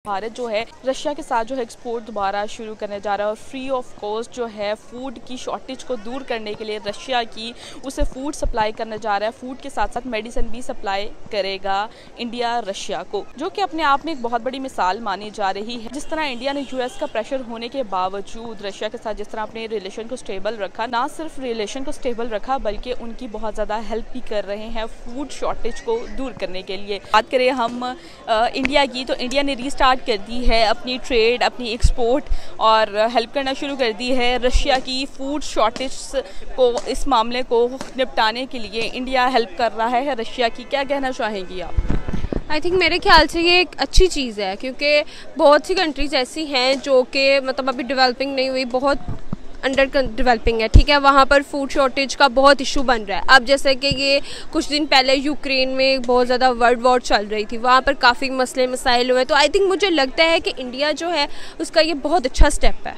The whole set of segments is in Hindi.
भारत जो है रशिया के साथ जो है एक्सपोर्ट दोबारा शुरू करने जा रहा है और फ्री ऑफ कॉस्ट जो है फूड की शॉर्टेज को दूर करने के लिए रशिया की उसे फूड सप्लाई करने जा रहा है। फूड के साथ साथ मेडिसिन भी सप्लाई करेगा इंडिया रशिया को, जो कि अपने आप में एक बहुत बड़ी मिसाल मानी जा रही है। जिस तरह इंडिया ने यूएस का प्रेशर होने के बावजूद रशिया के साथ जिस तरह अपने रिलेशन को स्टेबल रखा, ना सिर्फ रिलेशन को स्टेबल रखा बल्कि उनकी बहुत ज़्यादा हेल्प भी कर रहे हैं फूड शॉर्टेज को दूर करने के लिए। बात करें हम इंडिया की, तो इंडिया ने रीस्टार्ट कर दी है अपनी ट्रेड, अपनी एक्सपोर्ट और हेल्प करना शुरू कर दी है रशिया की फूड शॉर्टेज को। इस मामले को निपटाने के लिए इंडिया हेल्प कर रहा है रशिया की। क्या कहना चाहेंगी आप? आई थिंक मेरे ख्याल से ये एक अच्छी चीज़ है, क्योंकि बहुत सी कंट्रीज़ ऐसी हैं जो कि मतलब अभी डेवलपिंग नहीं हुई, बहुत अंडर डेवलपिंग है, ठीक है। वहाँ पर फूड शॉर्टेज का बहुत इशू बन रहा है। अब जैसे कि ये कुछ दिन पहले यूक्रेन में बहुत ज़्यादा वर्ल्ड वॉर चल रही थी, वहाँ पर काफ़ी मसले मसाइल हुए। तो आई थिंक मुझे लगता है कि इंडिया जो है उसका ये बहुत अच्छा स्टेप है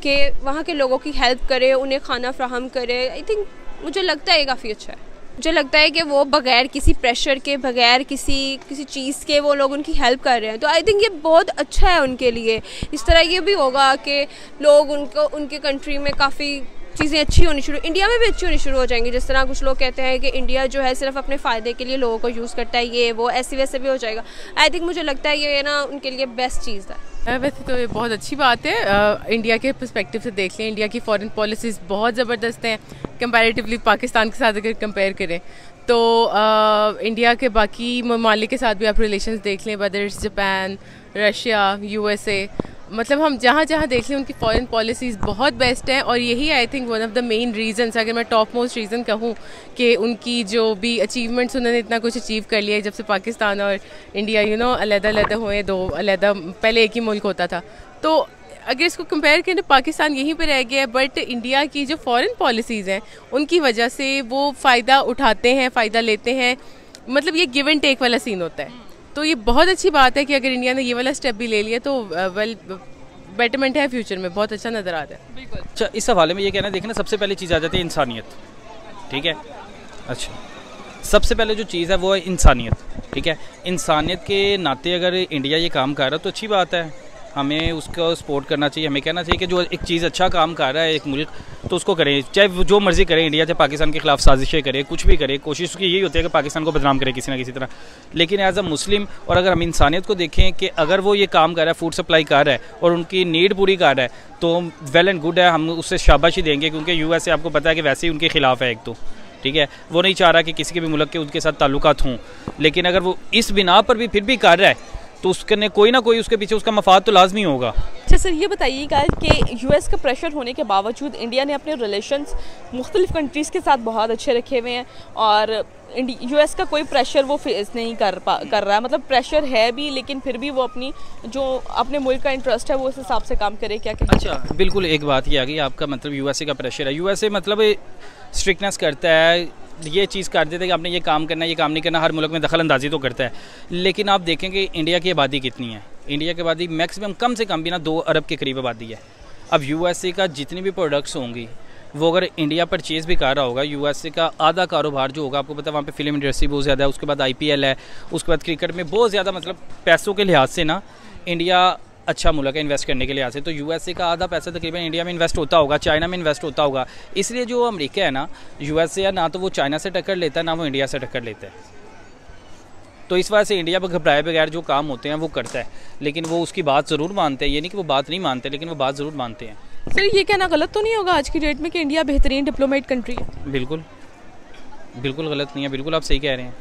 कि वहाँ के लोगों की हेल्प करे, उन्हें खाना फ्राहम करे। आई थिंक मुझे लगता है ये काफ़ी अच्छा है। मुझे लगता है कि वो बगैर किसी प्रेशर के, बगैर किसी चीज़ के वो लोग उनकी हेल्प कर रहे हैं। तो आई थिंक ये बहुत अच्छा है उनके लिए। इस तरह ये भी होगा कि लोग उनके कंट्री में काफ़ी चीज़ें अच्छी होनी शुरू, इंडिया में भी अच्छी होनी शुरू हो जाएंगी। जिस तरह कुछ लोग कहते हैं कि इंडिया जो है सिर्फ अपने फ़ायदे के लिए लोगों को यूज़ करता है, ये वो ऐसे वैसे भी हो जाएगा। आई थिंक मुझे लगता है ये ना उनके लिए बेस्ट चीज़ है। वैसे तो ये बहुत अच्छी बात है। इंडिया के पर्सपेक्टिव से देख लें, इंडिया की फॉरेन पॉलिसीज़ बहुत ज़बरदस्त हैं कंपैरेटिवली पाकिस्तान के साथ अगर कंपेयर करें तो। इंडिया के बाकी ममालिक के साथ भी आप रिलेशंस देख लें, whether it's Japan, Russia, USA, मतलब हम जहाँ जहाँ देख लें उनकी फॉरेन पॉलिसीज़ बहुत बेस्ट हैं। और यही I think one of the main reasons, अगर मैं टॉप मोस्ट रीज़न कहूँ कि उनकी जो भी अचीवमेंट्स, उन्होंने इतना कुछ अचीव कर लिया है जब से पाकिस्तान और इंडिया अलग-अलग हुए, दो अलग, पहले एक ही मुल्क होता था। तो अगर इसको कंपेयर करें, पाकिस्तान यहीं पे रह गया है, बट इंडिया की जो फॉरेन पॉलिसीज़ हैं उनकी वजह से वो फ़ायदा उठाते हैं, फ़ायदा लेते हैं। मतलब ये गिव एंड टेक वाला सीन होता है। तो ये बहुत अच्छी बात है कि अगर इंडिया ने ये वाला स्टेप भी ले लिया तो वेल बेटरमेंट है, फ्यूचर में बहुत अच्छा नज़र आता है। बिल्कुल। अच्छा, इस हवाले में ये कहना, देखना सबसे पहले चीज़ आ जाती है इंसानियत, ठीक है। अच्छा, सबसे पहले जो चीज़ है वो है इंसानियत, ठीक है। इंसानियत के नाते अगर इंडिया ये काम कर रहा है तो अच्छी बात है, हमें उसको सपोर्ट करना चाहिए। हमें कहना चाहिए कि जो एक चीज़ अच्छा काम कर रहा है एक मुल्क, तो उसको करें, चाहे वो जो मर्ज़ी करे। इंडिया चाहे पाकिस्तान के खिलाफ साजिशें करे, कुछ भी करे, कोशिश उसकी यही होती है कि पाकिस्तान को बदनाम करे किसी ना किसी तरह। लेकिन एज अ मुस्लिम, और अगर हम इंसानियत को देखें कि अगर वो ये काम कर रहा है, फूड सप्लाई कर रहा है और उनकी नीड पूरी कर रहा है, तो वेल एंड गुड है, हम उससे शाबाशी देंगे। क्योंकि यूएसए आपको पता है कि वैसे ही उनके खिलाफ है एक तो, ठीक है। वो नहीं चाह रहा कि किसी के भी मुल्क के उनके साथ ताल्लुकात हों। लेकिन अगर वो इस बिना पर भी फिर भी कर रहा है तो उसके कोई ना कोई उसके पीछे उसका मफाद तो लाजमी होगा। अच्छा सर, ये बताइएगा कि यूएस का प्रेशर होने के बावजूद इंडिया ने अपने रिलेशंस मुख्तलिफ कंट्रीज़ के साथ बहुत अच्छे रखे हुए हैं और यूएस का कोई प्रेशर वो फेस नहीं कर रहा है। मतलब प्रेशर है भी, लेकिन फिर भी वो अपने मुल्क का इंटरेस्ट है वो उस हिसाब से काम करे। क्या कहते हैं? अच्छा, बिल्कुल, एक बात ये आ गई, आपका मतलब यूएसए का प्रेशर है। यूएसए मतलब स्ट्रिक्टनेस करता है, ये चीज़ कर देते हैं कि आपने ये काम करना है, ये काम नहीं करना, हर मुल्क में दखल अंदाजी तो करता है। लेकिन आप देखें कि इंडिया की आबादी कितनी है। इंडिया की आबादी मैक्सिमम कम से कम भी ना 2 अरब के करीब आबादी है। अब यूएसए का जितनी भी प्रोडक्ट्स होंगी वो अगर इंडिया परचेज़ भी कर रहा होगा, यूएसए का आधा कारोबार जो होगा, आपको पता है वहाँ पे फिल्म इंडस्ट्री बहुत ज़्यादा है, उसके बाद आईपीएल है, उसके बाद क्रिकेट में बहुत ज़्यादा, मतलब पैसों के लिहाज से ना इंडिया अच्छा मुल्क है इन्वेस्ट करने के लिहाज से। तो यूएसए का आधा पैसा तकरीबन इंडिया में इन्वेस्ट होता होगा, चाइना में इन्वेस्ट होता होगा। इसलिए जो अमेरिका है ना, यूएसए है ना, तो वो चाइना से टक्कर लेता है ना वो इंडिया से टक्कर लेता है। तो इस वजह से इंडिया पर घबराए बगैर जो काम होते हैं वो करता है। लेकिन वो उसकी बात ज़रूर मानते हैं, ये नहीं कि वो बात नहीं मानते, लेकिन वो बात ज़रूर मानते हैं। सर, ये कहना गलत तो नहीं होगा आज की डेट में कि इंडिया बेहतरीन डिप्लोमेट कंट्री है? बिल्कुल बिल्कुल गलत नहीं है, बिल्कुल आप सही कह रहे हैं,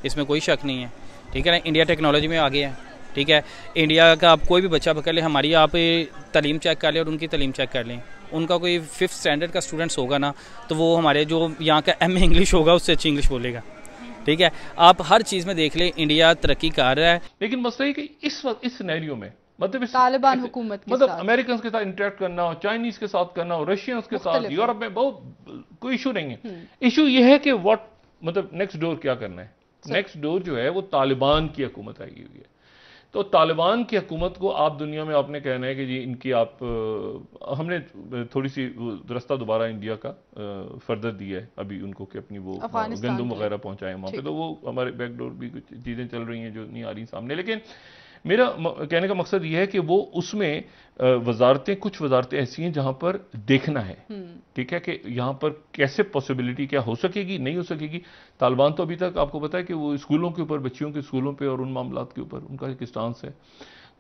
इसमें कोई शक नहीं है, ठीक है ना। इंडिया टेक्नोलॉजी में आगे है, ठीक है। इंडिया का आप कोई भी बच्चा पकड़ लें, हमारी आप तालीम चेक कर लें और उनकी तालीम चेक कर लें, उनका कोई 5th स्टैंडर्ड का स्टूडेंट्स होगा ना, तो वो हमारे जो यहाँ का MA इंग्लिश होगा उससे अच्छी इंग्लिश बोलेगा, ठीक है। आप हर चीज़ में देख लें इंडिया तरक्की कर रहा है। लेकिन मसला है कि इस वक्त इस सिनेरियो में मतलब तालिबान हुकूमत के मतलब साथ, अमेरिकन के साथ इंटरेक्ट करना हो, चाइनीज के साथ करना हो, रशियंस के साथ, यूरोप में बहुत कोई इशू नहीं है। इशू ये है कि व्हाट मतलब नेक्स्ट डोर क्या करना है। नेक्स्ट डोर जो है वो तालिबान की हुकूमत आई हुई है। तो तालिबान की हुकूमत को आप दुनिया में आपने कहना है कि जी इनकी आप हमने थोड़ी सी रास्ता दोबारा इंडिया का फर्दर दिया है अभी उनको कि अपनी वो गंदम वगैरह पहुंचाएं वहाँ पे, तो वो हमारे बैकडोर भी कुछ चीज़ें चल रही हैं जो नहीं आ रही सामने। लेकिन मेरा कहने का मकसद यह है कि वो उसमें वजारतें, कुछ वजारतें ऐसी हैं जहां पर देखना है, ठीक है, कि यहां पर कैसे पॉसिबिलिटी क्या हो सकेगी, नहीं हो सकेगी। तालिबान तो अभी तक आपको पता है कि वो स्कूलों के ऊपर, बच्चियों के स्कूलों पे और उन मामलात के ऊपर उनका एक स्टांस है।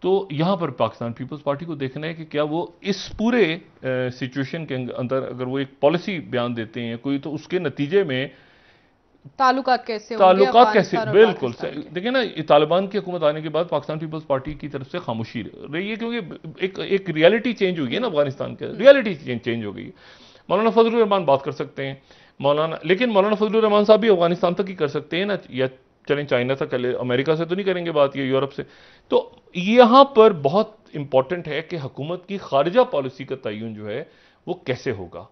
तो यहां पर पाकिस्तान पीपल्स पार्टी को देखना है कि क्या वो इस पूरे सिचुएशन के अंदर अगर वो एक पॉलिसी बयान देते हैं कोई, तो उसके नतीजे में ताल्लुकात कैसे होंगे, ताल्लुकात कैसे, अफगानिस्तान और बिल्कुल पाकिस्तान के? देखिए ना, ये तालिबान की हुकूमत आने के बाद पाकिस्तान पीपल्स पार्टी की तरफ से खामोशी रही है, क्योंकि एक रियलिटी चेंज हुई है ना अफगानिस्तान के, रियलिटी चेंज हो गई है। मौलाना फजलुर रहमान बात कर सकते हैं, लेकिन मौलाना फजलुर रहमान साहब भी अफगानिस्तान तक ही कर सकते हैं ना, या चलें चाइना तक, अमेरिका से तो नहीं करेंगे बात, या यूरोप से। तो यहां पर बहुत इंपॉर्टेंट है कि हुकूमत की खारिजा पॉलिसी का तयन जो है वो कैसे होगा।